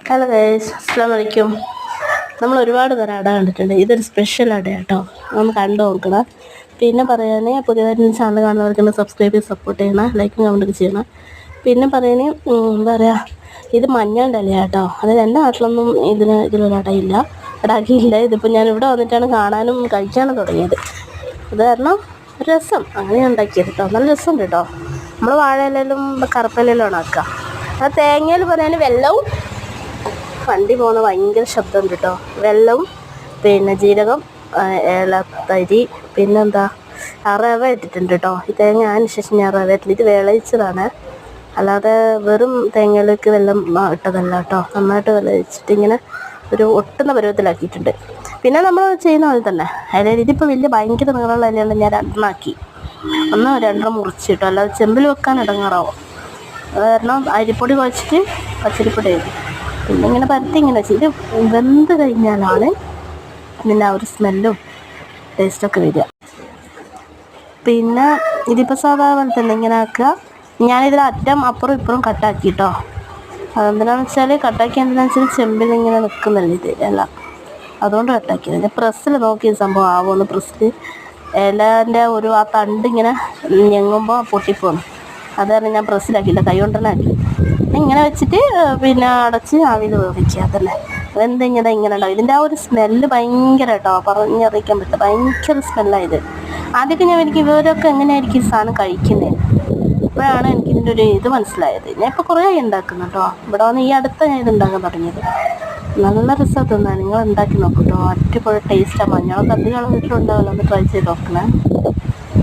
Hello guys, അസ്സലാമു അലൈക്കും. നമ്മൾ ഒരുപാട് തരം അട കണ്ടിട്ടുണ്ട്. ഇതൊരു സ്പെഷ്യൽ അട കേട്ടോ, ഒന്ന് കണ്ടു നോക്കണം. പിന്നെ പറയാൻ പുതിയതായിട്ട് ചാനൽ കാണുന്നവർക്കൊന്ന് സബ്സ്ക്രൈബ് ചെയ്ത് സപ്പോർട്ട് ചെയ്യണം, ലൈക്കും കമൻറ്റൊക്കെ ചെയ്യണം. പിന്നെ പറയാൻ എന്താ പറയുക, ഇത് മഞ്ഞളുടെ ഇല കേട്ടോ. അതായത് എൻ്റെ നാട്ടിലൊന്നും ഇതിലൊരു അടയില്ല, അടയില്ല. ഇതിപ്പോൾ ഞാൻ ഇവിടെ വന്നിട്ടാണ് കാണാനും കഴിക്കാനും തുടങ്ങിയത്. അത് കാരണം രസം അങ്ങനെ ഉണ്ടാക്കിയത് കേട്ടോ. നല്ല രസമുണ്ട് കേട്ടോ. നമ്മൾ വാഴയിലും കറുപ്പിലും ആക്കുക. ആ തേങ്ങയിൽ പറയാൻ വെള്ളവും, വണ്ടി പോകുന്ന ഭയങ്കര ശബ്ദമുണ്ട് കേട്ടോ. വെള്ളവും പിന്നെ ജീരകം, ഏലത്തരി, പിന്നെന്താ റവ ഇട്ടിട്ടുണ്ട് കേട്ടോ. ഈ തേങ്ങ അതിന് ശേഷം ഞാൻ റവ ഇട്ടില്ല, ഇത് വിളയിച്ചതാണ്, അല്ലാതെ വെറും തേങ്ങയിലേക്ക് വെള്ളം ഇട്ടതല്ല കേട്ടോ. നന്നായിട്ട് വിളയിച്ചിട്ട് ഇങ്ങനെ ഒരു ഒട്ടുന്ന പരുവത്തിലാക്കിയിട്ടുണ്ട്. പിന്നെ നമ്മൾ ചെയ്യുന്ന പോലെ തന്നെ അതായത് ഇതിപ്പോൾ വലിയ ഭയങ്കര നീളമുള്ള ഇലയുണ്ട്, ഞാൻ രണ്ടെണ്ണമാക്കി, ഒന്ന് രണ്ടെണ്ണം മുറിച്ചിട്ടോ, അല്ലാതെ ചെമ്പിൽ വെക്കാൻ ഇടങ്ങാറാവും. അത് കാരണം അരിപ്പൊടി കുഴച്ചിട്ട് പച്ചരിപ്പൊടി ആയിരിക്കും. പിന്നെ ഇങ്ങനെ പരത്തി ഇങ്ങനെ വെച്ച് ഇത് വെന്ത് കഴിഞ്ഞാലാണ് ഇതിൻ്റെ ആ ഒരു സ്മെല്ലും ടേസ്റ്റൊക്കെ വരിക. പിന്നെ ഇതിപ്പോൾ സാധാരണ തന്നെ ഇങ്ങനെ ആക്കുക. ഞാനിതിൽ അറ്റം അപ്പുറം ഇപ്പുറം കട്ടാക്കി കേട്ടോ. അതെന്തിനാണെന്ന് വെച്ചാൽ കട്ടാക്കി എന്തിനാണെന്ന് വെച്ചാൽ ചെമ്പിൽ ഇങ്ങനെ നിൽക്കുന്നില്ല ഇത് എല്ലാം, അതുകൊണ്ട് കട്ടാക്കിയത്. ഞാൻ പ്രസ്സിൽ നോക്കിയ സംഭവം ആവുമെന്ന്. പ്രസ്സിൽ ഇലേൻ്റെ ഒരു ആ തണ്ട് ഇങ്ങനെ ഞെങ്ങുമ്പോൾ പൊട്ടിപ്പോന്നു. അത് കാരണം ഞാൻ പ്രസ്സിലാക്കിയില്ല, കൈ കൊണ്ട് തന്നെ ആക്കി. ഇങ്ങനെ വെച്ചിട്ട് പിന്നെ അടച്ച് ആവിയിൽ വേവിക്കുക. അതല്ലേ വെന്തിങ്ങനെ ഇങ്ങനെ ഉണ്ടാവും. ഇതിൻ്റെ ആ ഒരു സ്മെല്ല് ഭയങ്കര കേട്ടോ, പറഞ്ഞറിയിക്കാൻ പറ്റില്ല, ഭയങ്കര സ്മെല്ലായത്. ആദ്യമൊക്കെ ഞാൻ എനിക്ക് ഇവരൊക്കെ എങ്ങനെയായിരിക്കും ഈ സാധനം കഴിക്കുന്നത്, ഇപ്പോഴാണ് എനിക്കിതിൻ്റെ ഒരു ഇത് മനസ്സിലായത്. ഞാൻ ഇപ്പോൾ കുറേ ഉണ്ടാക്കുന്നു കേട്ടോ. ഇവിടെ വന്ന് ഈ അടുത്ത ഞാൻ ഇത് ഉണ്ടാക്കാൻ തുടങ്ങിയത്. നല്ല രസം തിന്നാൻ, നിങ്ങൾ ഉണ്ടാക്കി നോക്കൂ കേട്ടോ. അടിപൊളി ടേസ്റ്റാണ്. മഞ്ഞളൊക്കെ അധികം വീട്ടിലുണ്ടാവില്ല, ഒന്ന് ട്രൈ ചെയ്ത് നോക്കണേ.